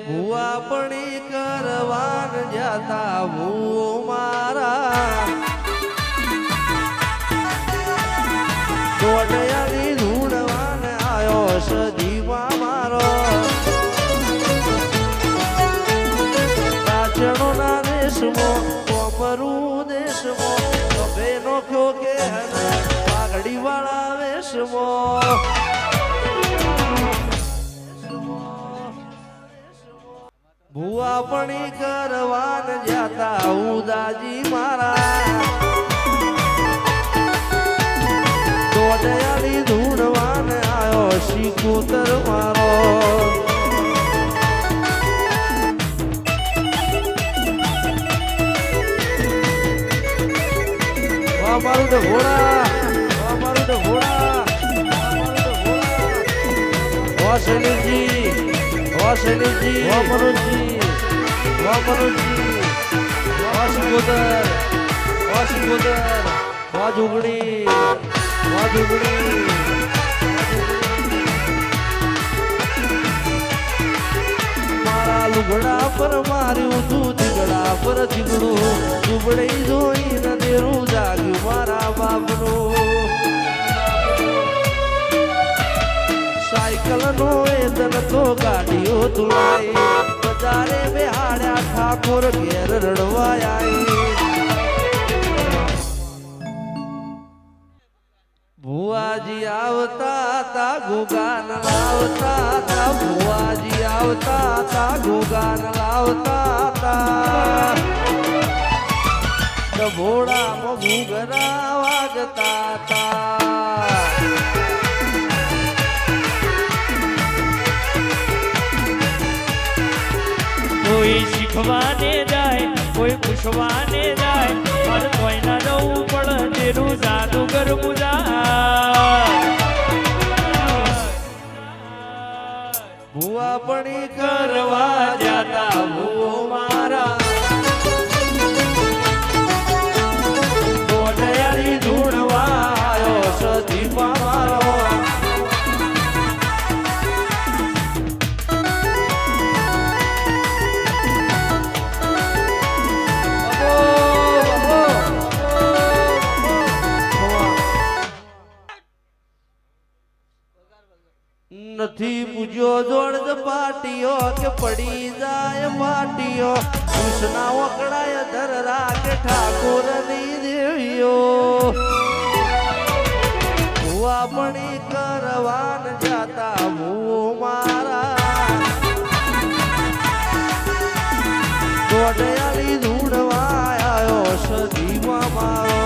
ભુવાપણી કરવાન જાતા ભૂ મારા દોડયાની ધૂળવાન આયો સજીવા મારો નાચણોના દેશમાં કોમરું દેશમાં કભે નોખ્યો કે પાઘડી વાળા વેશમાં ભુવાપણી કરવાન જાતા ઉદાજી મારા દોડયાની ધૂળવાન આયો શિકુતર મારો વાહ મારું તો ઘોડા વાહ મારું તો ઘોડા વાહ સૈનિકજી વાહ સૈનિકજી વાહ મનોજજી વાહ મનોજજી વાહ શિકોતર વાહ શિકોતર વાહ જુગડી વાહ જુગડી મારા લુગડા પર માર્યું તું જીગડા પર જીગડું દુબળી જોઈને દેરું જાગ્યું મારા બાપનું સાયકલ નો એદન તો ગાડીઓ તુલાઈ બજારે બેહાડ્યા ઠાકોર ઘેર રડવાયા ભુવાજી આવતા તા ગોગાન લાવતા તા ભુવાજી આવતા તા ગોગાન લાવતા તા ડભોડામાં ઘૂઘરા વાગતા તા કોઈ શીખવાને જાય કોઈ પૂછવાને જાય મારે કોઈ ના જવું પડે તેનું જાદુગર પૂજા ભુવાપણી કરવા જાતા ભૂ મારા દોડયાની ધૂળવા આયો સજીવા મારો નથી પૂજ્યો જોડ પાટીઓ કે પડી જાય પાટીઓ કૃષ્ણા વકડાય ધર રાખે ઠાકોર ની દેવીઓ ભુવાપણી કરવાન જાતા ભૂ મારા દોડયાલી ધૂળવા આયો સજીવા મારો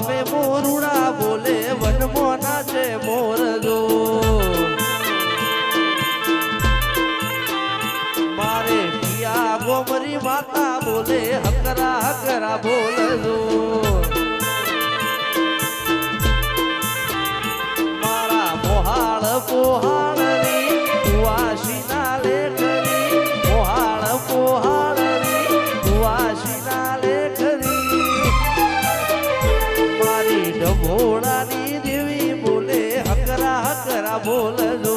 में मोरुड़ा बोले वन मोना से मोर दो मारे पिया गोमरी माता बोले हकरा हकरा बोल दो मारा मोहाल पोहाल री वाशी ना लेखरी मोहाल पोहाल री वाशी ना लेखरी ડભોળાની દેવી બોલે હકરા હકરા બોલજો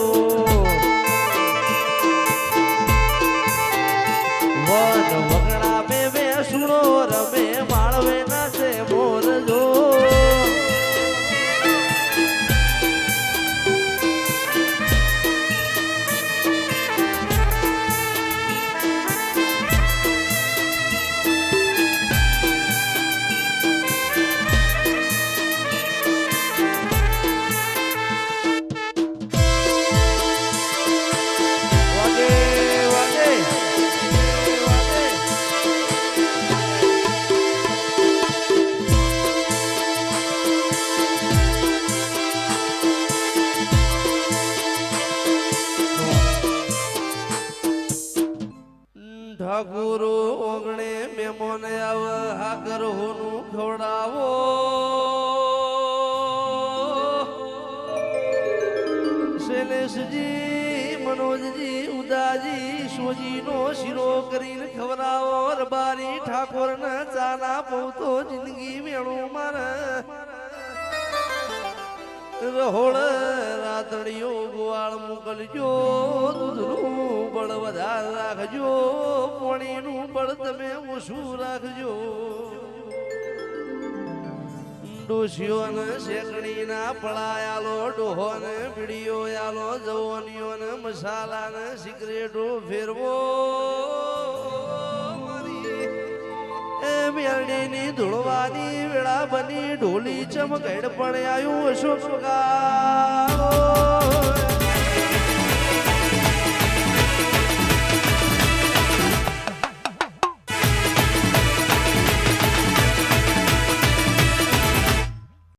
વન વગડા મે વેસુણો રમે માળવે ના છે મોર ઠાકુરો ઓગણે મેમોન આવ હાકર હોનું ખવડાવો શૈલેષજી મનોજજી ઉદાજી સોજીનો શીરો કરીને ખવડાવો રબારી ઠાકોરને ચાના પૌતો જિંદગી મેળું મારે રહોળ રાતડીઓ ગોવાળ મોકલજો દૂધનું બળ વધારે રાખજો પાણીનું બળ તમે ઓછું રાખજો ડોશીઓને શેકણીના પળાયાલો ડોહોને બીડીઓ યાલો જવોનીઓને મસાલાને સિગરેટો ફેરવો મેરડીની ધૂળવાની વેળા બની ઢોલી ચમકડ પણ આવ્યું અશોક